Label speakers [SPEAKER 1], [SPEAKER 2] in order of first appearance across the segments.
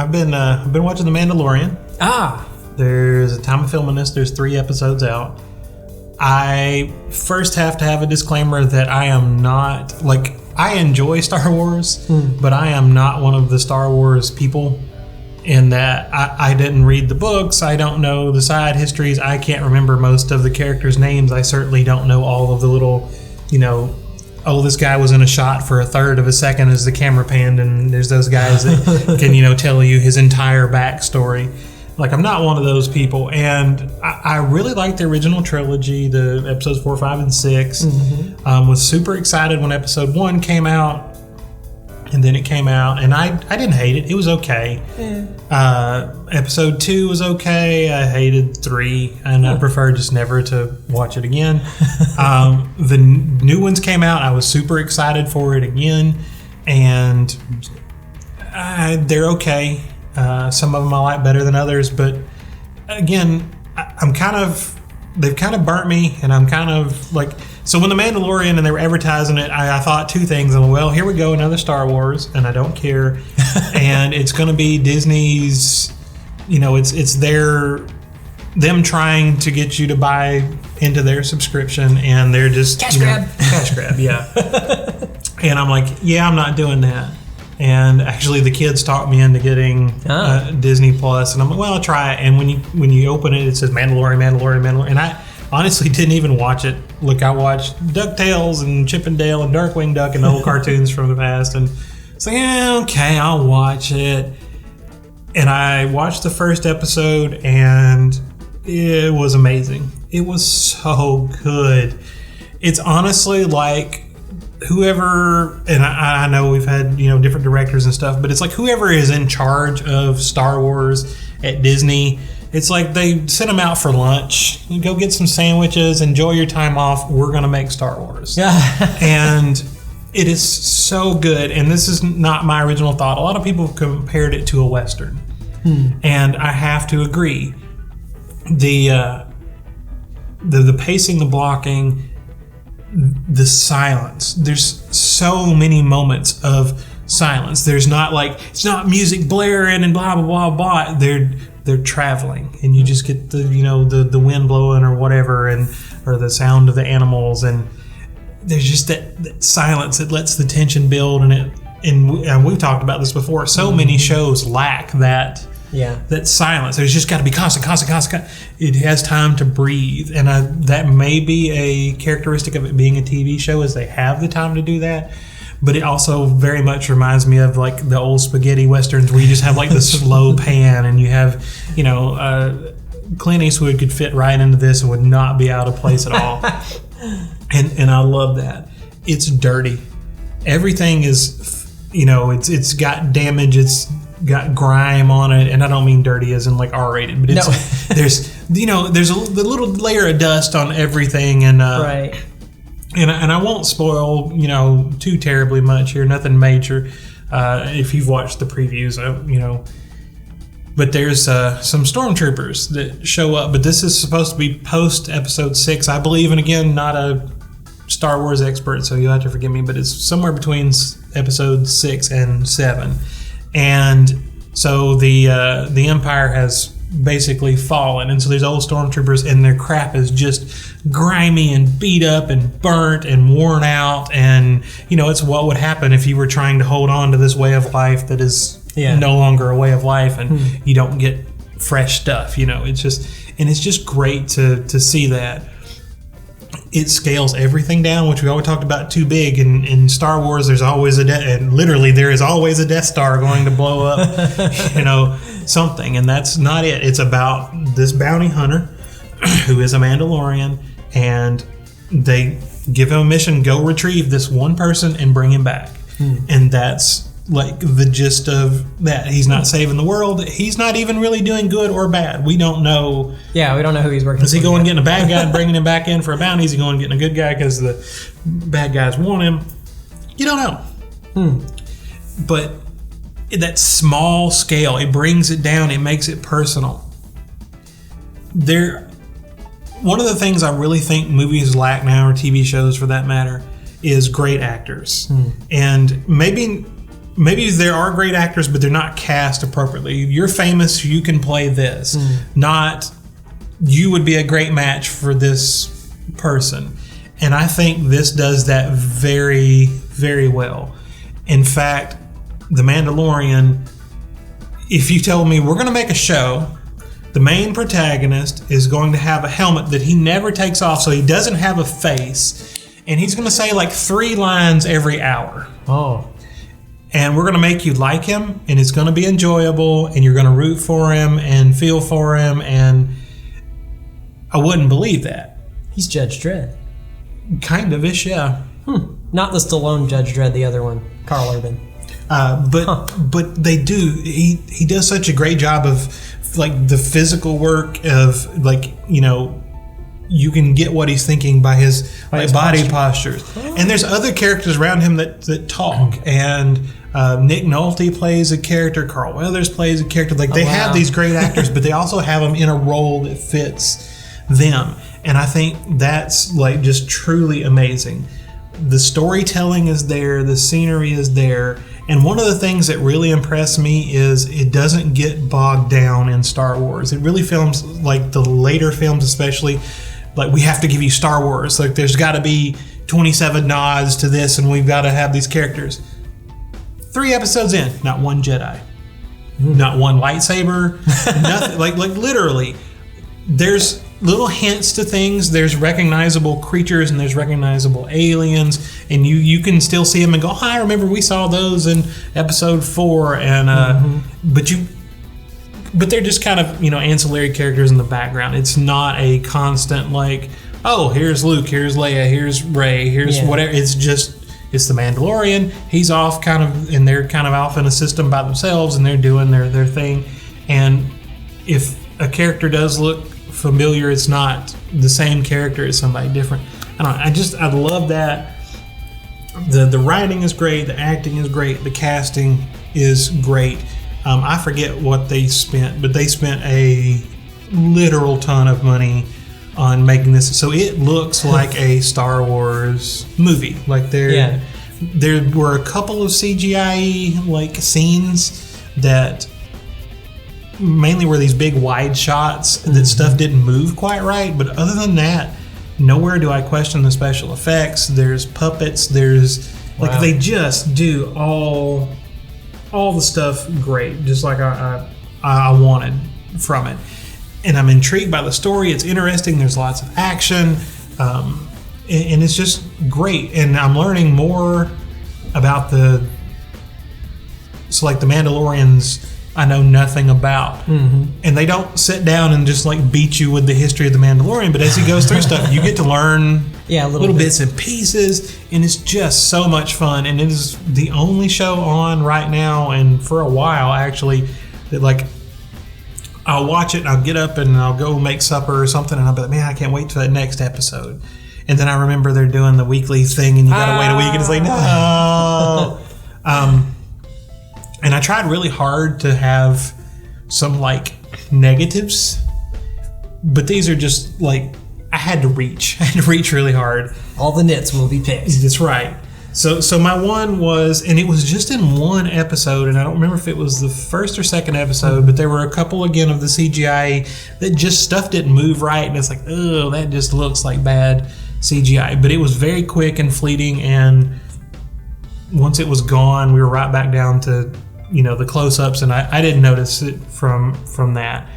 [SPEAKER 1] I've been watching The Mandalorian. There's a time of filming this. There's 3 episodes out. I first have to have a disclaimer that I am not, like, I enjoy Star Wars, but I am not one of the Star Wars people, in that I didn't read the books. I don't know the side histories. I can't remember most of the characters' names. I certainly don't know all of the little, this guy was in a shot for a third of a second as the camera panned, and there's those guys that can, tell you his entire backstory. Like, I'm not one of those people, and I really liked the original trilogy, the episodes 4, 5, and 6. Was super excited when episode 1 came out, and then it came out, and I didn't hate it. It was okay. Episode 2 was okay. I hated 3, and I prefer just never to watch it again. The new ones came out. I was super excited for it again, and they're okay. Some of them I like better than others, but again, they've kind of burnt me, and I'm kind of like, so when The Mandalorian and they were advertising it, I thought 2 things. And well, here we go, another Star Wars, and I don't care. And it's going to be Disney's, it's them trying to get you to buy into their subscription, and they're just
[SPEAKER 2] cash grab,
[SPEAKER 1] yeah. And I'm like, yeah, I'm not doing that. And actually, the kids talked me into getting Disney Plus, and I'm like, well, I'll try it. And when you open it, it says Mandalorian, and I honestly didn't even watch it. Look, I watched DuckTales and Chip and Dale and Darkwing Duck and the old cartoons from the past, and it's like, yeah, okay, I'll watch it. And I watched the first episode, and it was amazing. It was so good. It's honestly like whoever, and I know we've had different directors and stuff, but it's like whoever is in charge of Star Wars at Disney, it's like they sent them out for lunch. You go get some sandwiches, enjoy your time off. We're gonna make Star Wars. And it is so good. And this is not my original thought. A lot of people have compared it to a Western, and I have to agree. The pacing, the blocking, the silence. There's so many moments of silence. There's not like, it's not music blaring and blah blah blah blah. They're traveling, and you just get the wind blowing or whatever, or the sound of the animals, and there's just that silence that lets the tension build, and we've talked about this before. So many shows lack that. Yeah, that silence. There's just got to be constant. It has time to breathe, and that may be a characteristic of it being a TV show, is they have the time to do that. But it also very much reminds me of like the old spaghetti westerns where you just have like the slow pan, and you have, Clint Eastwood could fit right into this and would not be out of place at all. and I love that. It's dirty. Everything is, it's got damage. It's got grime on it, and I don't mean dirty as in like R-rated, but it's there's the little layer of dust on everything, and right. And I won't spoil too terribly much here, nothing major. If you've watched the previews, but there's some stormtroopers that show up. But this is supposed to be post episode 6, I believe. And again, not a Star Wars expert, so you'll have to forgive me. But it's somewhere between episode 6 and 7. And so the Empire has basically fallen, and so these old stormtroopers, and their crap is just grimy and beat up and burnt and worn out, and it's what would happen if you were trying to hold on to this way of life that is no longer a way of life, and you don't get fresh stuff. It's just great to see that. It scales everything down, which we always talked about too big. In Star Wars, there's always and literally there is always a Death Star going to blow up, something. And that's not it. It's about this bounty hunter who is a Mandalorian, and they give him a mission, go retrieve this one person and bring him back. And that's like the gist of that. He's not saving the world. He's not even really doing good or bad. We don't know.
[SPEAKER 2] Yeah, we don't know who he's working for.
[SPEAKER 1] Is he going and getting a bad guy and bringing him back in for a bounty? Is he going and getting a good guy because the bad guys want him? You don't know. But that small scale, it brings it down. It makes it personal. One of the things I really think movies lack now, or TV shows for that matter, is great actors. And maybe maybe there are great actors, but they're not cast appropriately. You're famous, you can play this. Not, you would be a great match for this person. And I think this does that very, very well. In fact, The Mandalorian, if you tell me we're going to make a show, the main protagonist is going to have a helmet that he never takes off, so he doesn't have a face, and he's going to say like 3 lines every hour.
[SPEAKER 2] Oh.
[SPEAKER 1] And we're going to make you like him, and it's going to be enjoyable, and you're going to root for him and feel for him, and I wouldn't believe that.
[SPEAKER 2] He's Judge Dredd.
[SPEAKER 1] Kind of ish, yeah.
[SPEAKER 2] Not the Stallone Judge Dredd, the other one, Carl Urban.
[SPEAKER 1] But they do. He does such a great job of like the physical work of like, you know, you can get what he's thinking by his body postures. And there's other characters around him that talk. And Nick Nolte plays a character. Carl Weathers plays a character. Like they have these great actors, but they also have them in a role that fits them. And I think that's like just truly amazing. The storytelling is there. The scenery is there. And one of the things that really impressed me is it doesn't get bogged down in Star Wars. It really films, like the later films especially, like we have to give you Star Wars. Like there's got to be 27 nods to this and we've got to have these characters. 3 episodes in, not one Jedi. Not one lightsaber. Nothing. Like literally, there's little hints to things. There's recognizable creatures and there's recognizable aliens, and you can still see them and go, I remember we saw those in episode 4, and but they're just kind of, you know, ancillary characters in the background. It's not a constant like, oh, here's Luke, here's Leia, here's Rey, here's whatever. It's just, it's the Mandalorian. He's off kind of, and they're kind of off in a system by themselves, and they're doing their thing. And if a character does look familiar, it's not the same character, it's somebody different. I don't know, I love that. The writing is great, the acting is great, the casting is great. I forget what they spent, but they spent a literal ton of money on making this, so it looks like a Star Wars movie. Like there were a couple of CGI like scenes that mainly were these big wide shots that stuff didn't move quite right, but other than that, nowhere do I question the special effects. There's puppets, there's like they just do all the stuff great, just like I wanted from it. And I'm intrigued by the story. It's interesting. There's lots of action, and it's just great. And I'm learning more about the Mandalorians I know nothing about. And they don't sit down and just like beat you with the history of the Mandalorian, but as he goes through stuff, you get to learn little bits and pieces, and it's just so much fun. And it is the only show on right now, and for a while actually, that like I'll watch it and I'll get up and I'll go make supper or something, and I'll be like, man, I can't wait for that next episode. And then I remember they're doing the weekly thing, and you gotta wait a week, and it's like, no. And I tried really hard to have some like negatives, but these are just like, I had to reach really hard.
[SPEAKER 2] All the nits will be picked.
[SPEAKER 1] That's right. So my one was, and it was just in one episode, and I don't remember if it was the first or second episode, but there were a couple again of the CGI that just stuff didn't move right, and it's like, oh, that just looks like bad CGI. But it was very quick and fleeting, and once it was gone, we were right back down to, you know, the close-ups, and I didn't notice it from that.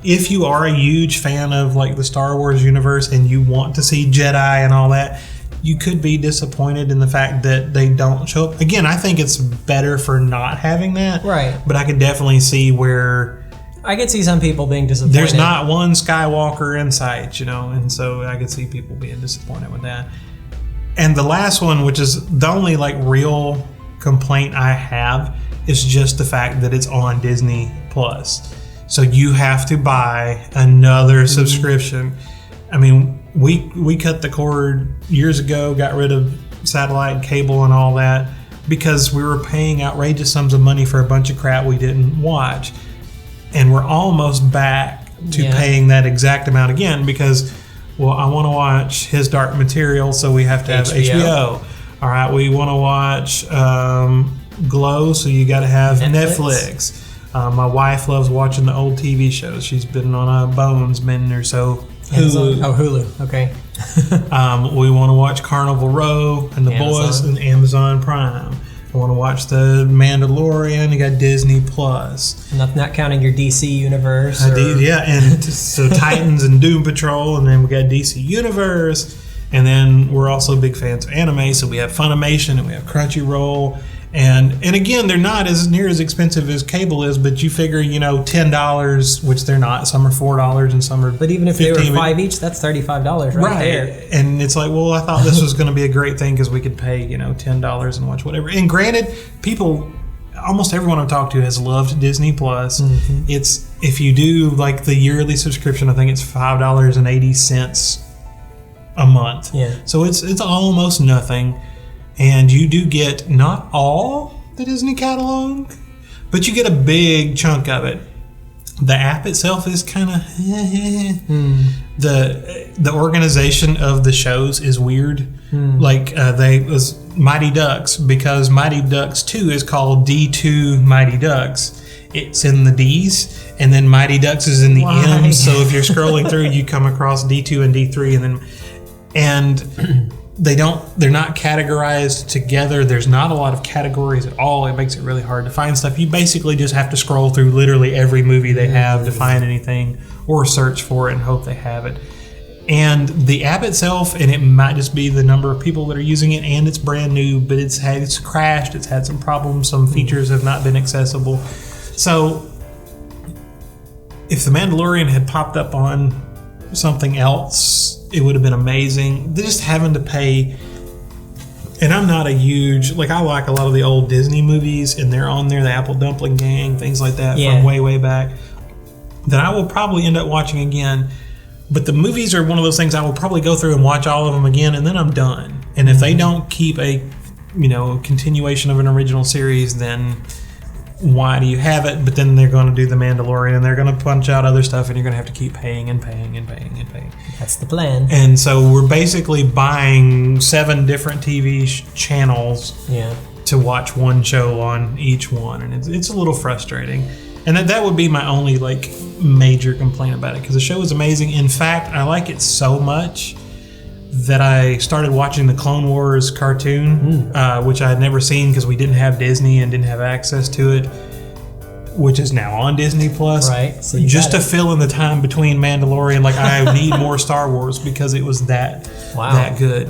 [SPEAKER 1] If you are a huge fan of like the Star Wars universe and you want to see Jedi and all that, you could be disappointed in the fact that they don't show up. Again, I think it's better for not having that.
[SPEAKER 2] Right.
[SPEAKER 1] But I could definitely see where
[SPEAKER 2] I could see some people being disappointed.
[SPEAKER 1] There's not one Skywalker in sight, you know, and so I could see people being disappointed with that. And the last one, which is the only like real complaint I have, is just the fact that it's on Disney Plus. So you have to buy another subscription. I mean, we cut the cord years ago, got rid of satellite and cable and all that because we were paying outrageous sums of money for a bunch of crap we didn't watch. And we're almost back to paying that exact amount again because, well, I want to watch His Dark Material, so we have to have HBO. All right, we want to watch Glow, so you got to have Netflix. My wife loves watching the old TV shows. She's been on Bones Bender, so Hulu.
[SPEAKER 2] Oh, Hulu. Okay.
[SPEAKER 1] We want to watch Carnival Row and The Boys and Amazon Prime. I want to watch The Mandalorian. You got Disney Plus.
[SPEAKER 2] Not counting your DC universe.
[SPEAKER 1] And so Titans and Doom Patrol, and then we got DC Universe, and then we're also big fans of anime. So we have Funimation and we have Crunchyroll. And again, they're not as near as expensive as cable is, but you figure, $10, which they're not. Some are $4 and some are
[SPEAKER 2] But even if
[SPEAKER 1] $15,
[SPEAKER 2] they were $5 each, that's $35 right there.
[SPEAKER 1] And it's like, well, I thought this was going to be a great thing because we could pay, $10 and watch whatever. And granted, almost everyone I've talked to has loved Disney Plus. Mm-hmm. It's, if you do like the yearly subscription, I think it's $5.80 a month.
[SPEAKER 2] Yeah.
[SPEAKER 1] So it's almost nothing. And you do get not all the Disney catalog, but you get a big chunk of it. The app itself is kind of the organization of the shows is weird. Like was Mighty Ducks, because Mighty Ducks 2 is called D2 Mighty Ducks. It's in the D's, and then Mighty Ducks is in the M's. So if you're scrolling through, you come across D2 and D3, and they're not categorized together. There's not a lot of categories at all. It makes it really hard to find stuff. You basically just have to scroll through literally every movie they have to find anything, or search for it and hope they have it. And the app itself, and it might just be the number of people that are using it, and it's brand new, but it's crashed, it's had some problems, some features have not been accessible. So if The Mandalorian had popped up on something else, it would have been amazing. They're just having to pay, and I'm not a huge, I like a lot of the old Disney movies, and they're on there, the Apple Dumpling Gang, things like that from way back, that I will probably end up watching again. But the movies are one of those things I will probably go through and watch all of them again, and then I'm done. And if they don't keep a continuation of an original series, then why do you have it? But then they're going to do The Mandalorian, and they're going to punch out other stuff, and you're going to have to keep paying and paying and paying and paying.
[SPEAKER 2] That's the plan.
[SPEAKER 1] And so we're basically buying 7 different TV channels to watch one show on each one, and it's a little frustrating. And that would be my only major complaint about it, because the show is amazing. In fact, I like it so much that I started watching the Clone Wars cartoon, which I had never seen because we didn't have Disney and didn't have access to it, which is now on Disney Plus.
[SPEAKER 2] Right. So
[SPEAKER 1] just to fill in the time between Mandalorian, I need more Star Wars because it was that good.